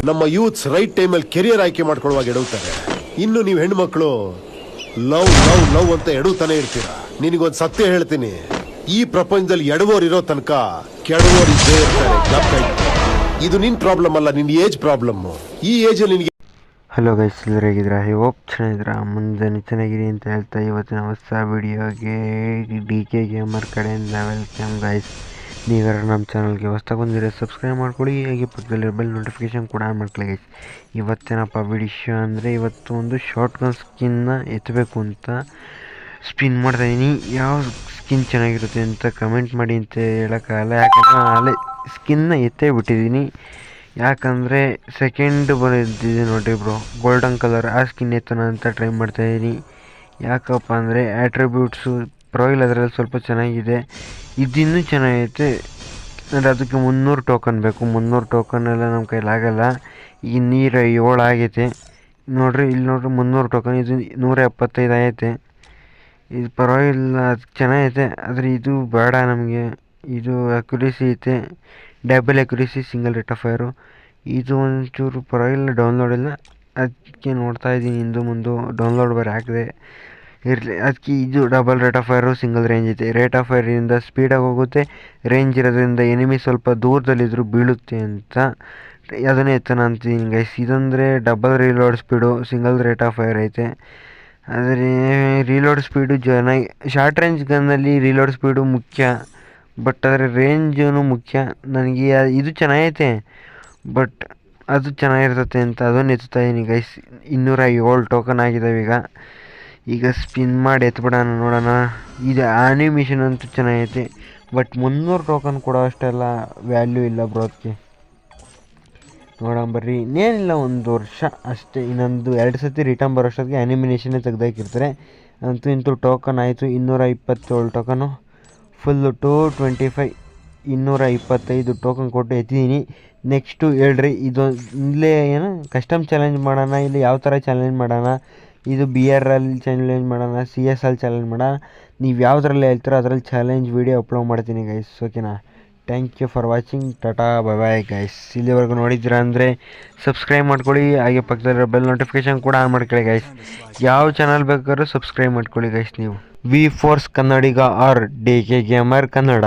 ನಮ್ಮ youths right ಟೈಮಲ್ಲಿ career ಆಯ್ಕೆ ಮಾಡ್ಕೊಳ್ಳುವಾಗ ಎಡುತ್ತಾರೆ. ಇನ್ನು ನೀವು ಹೆಣ್ಮಕ್ಳು ಲವ್ ಲವ್ ಲವ್ ಅಂತ ಎಡುತ್ತಾನೆ ಇರ್ತೀರಾ. ನಿನಗೊಂದು ಸತ್ಯ ಹೇಳ್ತೀನಿ, ಈ ಪ್ರಪಂಚದಲ್ಲಿ ಎಡವೋರ್ ಇರೋ ತನಕ ಕೆಡವೋರ್ ಇದ್ದೇ ಇರ್ತಾರೆ. ಇದು ನಿನ್ ಪ್ರಾಬ್ಲಮ್ ಅಲ್ಲ, ನಿನ್ ಏಜ್ ಪ್ರಾಬ್ಲಮ್. ಈ ಏಜ್ ಅಲ್ಲಿ ನಿನಗೆ. ಹಲೋ ಗೈಸ್, ಎಲ್ಲರೂ ಹೇಗಿದ್ದೀರಾ? ಹೋಪ್ ಚೆನ್ನಾಗಿದ್ದೀರಾ? ಮುಂದೆ ಚೆನ್ನಾಗಿರಿ ಅಂತ ಹೇಳ್ತಾ ಇವತ್ತಿನ ಹೊಸ ವಿಡಿಯೋಗೆ DK ಗೇಮರ್ ಕಡೆಯಿಂದ ವೆಲ್ಕಮ್ ಗೈಸ್. ನೀವ್ಯಾರು ನಮ್ಮ ಚಾನಲ್ಗೆ ಹೊಸ್ದಾಗಿ ಬಂದಿರೋ ಸಬ್ಸ್ಕ್ರೈಬ್ ಮಾಡ್ಕೊಳ್ಳಿ, ಹಾಗೆ ಪಕ್ಕದಲ್ಲಿ ಬೆಲ್ ನೋಟಿಫಿಕೇಶನ್ ಕೂಡ ಮಾಡ್ಕೊಳ್ಳಿ ಗೈಸ್. ಇವತ್ತೇನಪ್ಪ ವಿಡಿಯೋ ಅಂದರೆ, ಇವತ್ತು ಒಂದು ಶಾರ್ಟ್ ಗನ್ ಸ್ಕಿನ್ನ ಎತ್ತಬೇಕು ಅಂತ ಸ್ಪಿನ್ ಮಾಡ್ತಾಯಿದ್ದೀನಿ. ಯಾವ ಸ್ಕಿನ್ ಚೆನ್ನಾಗಿರುತ್ತೆ ಅಂತ ಕಮೆಂಟ್ ಮಾಡಿ ಅಂತ ಹೇಳೋಕ್ಕಾಗಲ್ಲ, ಯಾಕಂದರೆ ಅಲ್ಲೇ ಸ್ಕಿನ್ನ ಎತ್ತೇ ಬಿಟ್ಟಿದ್ದೀನಿ. ಯಾಕಂದರೆ ಸೆಕೆಂಡ್ ಬಂದಿದೆ ನೋಡಿ ಬ್ರೋ, ಗೋಲ್ಡನ್ ಕಲರ್, ಆ ಸ್ಕಿನ್ ಎತ್ತೋಣ ಅಂತ ಟ್ರೈ ಮಾಡ್ತಾಯಿದ್ದೀನಿ. ಯಾಕಪ್ಪ ಅಂದರೆ ಆ್ಯಟ್ರಿಬ್ಯೂಟ್ಸು ಪರವಾಗಿಲ್ಲ, ಅದರಲ್ಲಿ ಸ್ವಲ್ಪ ಚೆನ್ನಾಗಿದೆ. ಇದಿನ್ನೂ ಚೆನ್ನಾಗೈತೆ ಅಂದರೆ ಅದಕ್ಕೆ 300 ಟೋಕನ್ ಬೇಕು. 300 ಟೋಕನ್ ಎಲ್ಲ ನಮ್ಮ ಕೈಲಾಗಲ್ಲ. ಈಗ 107 ಆಗೈತೆ ನೋಡಿರಿ, ಇಲ್ಲಿ ನೋಡಿರಿ 300 ಟೋಕನ್, ಇದು 175 ಆಗೈತೆ. ಇದು ಪರವಾಗಿಲ್ಲ, ಅದು ಚೆನ್ನಾಗೈತೆ. ಆದರೆ ಇದು ಬೇಡ ನಮಗೆ. ಇದು ಅಕ್ಯುರೇಸಿ ಐತೆ, double accuracy, single rate of fire. ಇದು ಒಂಚೂರು ಪರವಾಗಿಲ್ಲ, ಡೌನ್ಲೋಡ್ ಇಲ್ಲ. ಅದಕ್ಕೆ ನೋಡ್ತಾ ಇದ್ದೀನಿ, ಹಿಂದೆ ಮುಂದೆ ಡೌನ್ಲೋಡ್ ಬೇರೆ ಹಾಕಿದೆ ಇರಲಿ. ಅದಕ್ಕೆ ಇದು double rate of fire, single range ಐತೆ. ರೇಟ್ ಆಫ್ ಫೈರಿಂದ ಸ್ಪೀಡಾಗಿ ಹೋಗುತ್ತೆ, ರೇಂಜ್ ಇರೋದ್ರಿಂದ ಎನಿಮಿ ಸ್ವಲ್ಪ ದೂರದಲ್ಲಿದ್ದರೂ ಬೀಳುತ್ತೆ ಅಂತ ಅದನ್ನೇ ಎತ್ತನ ಅಂತೀನಿ ಗೈಸ್. ಇದಂದರೆ double reload speed, single rate of fire ಐತೆ. ಆದರೆ ರೀಲೋಡ್ ಸ್ಪೀಡು ಚೆನ್ನಾಗಿ, ಶಾರ್ಟ್ ರೇಂಜ್ ಗನ್ನಲ್ಲಿ ರೀಲೋಡ್ ಸ್ಪೀಡು ಮುಖ್ಯ, ಬಟ್ ಅದರ ರೇಂಜೂ ಮುಖ್ಯ. ನನಗೆ ಇದು ಚೆನ್ನಾಗೈತೆ, ಬಟ್ ಅದು ಚೆನ್ನಾಗಿರ್ತತೆ ಅಂತ ಅದನ್ನು ಎತ್ತುತ್ತಾಯಿದ್ದೀನಿ ಗೈಸ್. 207 ಟೋಕನ್ ಆಗಿದ್ದಾವೆ. ಈಗ ಸ್ಪಿನ್ ಮಾಡಿ ಎತ್ಬಿಡೋಣ, ನೋಡೋಣ. ಇದು ಆ್ಯನಿಮೇಷನ್ ಅಂತೂ ಚೆನ್ನಾಗೈತೆ, ಬಟ್ 300 ಟೋಕನ್ ಕೊಡೋ ಅಷ್ಟೆಲ್ಲ ವ್ಯಾಲ್ಯೂ ಇಲ್ಲ ಬ್ರೋ. ಅದಕ್ಕೆ ನೋಡೋಣ ಬರ್ರಿ. ಇನ್ನೇನಿಲ್ಲ, 1 ವರ್ಷ ಅಷ್ಟೇ, ಇನ್ನೊಂದು 2 ಸತಿ ರಿಟರ್ನ್ ಬರೋಷ್ಟೊತ್ತಿಗೆ ಆ್ಯನಿಮೇಷನ್ನೇ ತೆಗ್ದಾಕಿರ್ತಾರೆ. ಅಂತೂ ಇಂತೂ ಟೋಕನ್ ಆಯಿತು. 227 ಟೋಕನು, ಫುಲ್ಲು 225, 225 ಟೋಕನ್ ಕೊಟ್ಟು ಎತ್ತಿದ್ದೀನಿ. ನೆಕ್ಸ್ಟು ಹೇಳ್ರಿ, ಇದು ಇಲ್ಲೇ ಏನು ಕಸ್ಟಮ್ ಚಾಲೆಂಜ್ ಮಾಡೋಣ, ಇಲ್ಲಿ ಯಾವ ಥರ ಚಾಲೆಂಜ್ ಮಾಡೋಣ, ಇದು BRL ಚಾಲೆಂಜ್ ಮಾಡೋಣ, CS ಚಾಲೆಂಜ್ ಮಾಡೋಣ, ನೀವು ಯಾವುದ್ರಲ್ಲಿ ಹೇಳ್ತೀರೋ ಅದರಲ್ಲಿ ಚಾಲೆಂಜ್ ವೀಡಿಯೋ ಅಪ್ಲೋಡ್ ಮಾಡ್ತೀನಿ ಗೈಸ್. ಓಕೆನಾ? Thank you for watching. Tata bye bye guys. ಇಲ್ಲಿವರೆಗೂ ನೋಡಿದ್ದೀರಾ ಅಂದರೆ ಸಬ್ಸ್ಕ್ರೈಬ್ ಮಾಡ್ಕೊಳ್ಳಿ, ಹಾಗೆ ಪಕ್ಕದಲ್ಲಿರೋ ಬೆಲ್ ನೋಟಿಫಿಕೇಶನ್ ಕೂಡ ಆನ್ ಮಾಡ್ಕೊಳ್ಳಿ ಗೈಸ್. ಯಾವ ಚಾನಲ್ ಬೇಕಾದ್ರೂ ಸಬ್ಸ್ಕ್ರೈಬ್ ಮಾಡ್ಕೊಳ್ಳಿ ಗೈಸ್ ನೀವು. V Force Kannadiga R DK gamer Kannada.